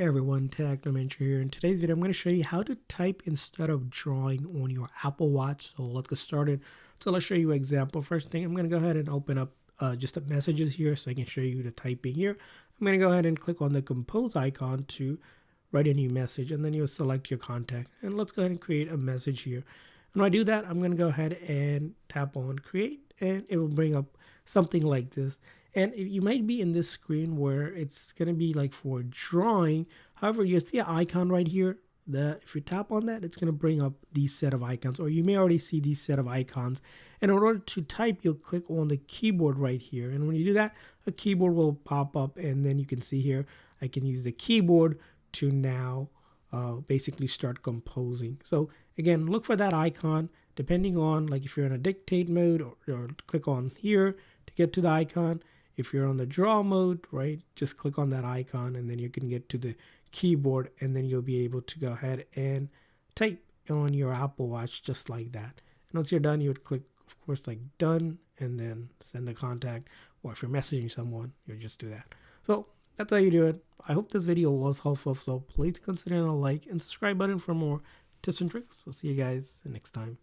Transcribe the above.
Hey everyone, Technomentary here. In today's video, I'm going to show you how to type instead of drawing on your Apple Watch. So let's get started. So let's show you an example. First thing, I'm going to go ahead and open up just the messages here so I can show you the typing here. I'm going to go ahead and click on the compose icon to write a new message, and then you'll select your contact. And let's go ahead and create a message here. And when I do that, I'm going to go ahead and tap on create, and it will bring up something like this. And you might be in this screen where it's going to be like for drawing. However, you see an icon right here that if you tap on that, it's going to bring up these set of icons, or you may already see these set of icons. And in order to type, you'll click on the keyboard right here. And when you do that, a keyboard will pop up, and then you can see here, I can use the keyboard to now basically start composing. So again, look for that icon depending on, like, if you're in a dictate mode, or click on here to get to the icon. If you're on the draw mode, right, just click on that icon and then you can get to the keyboard, and then you'll be able to go ahead and type on your Apple Watch just like that. And once you're done, you would click, of course, like done, and then send the contact, or if you're messaging someone, you'll just do that. So that's how you do it. I hope this video was helpful, so please consider a like and subscribe button for more tips and tricks. We'll see you guys next time.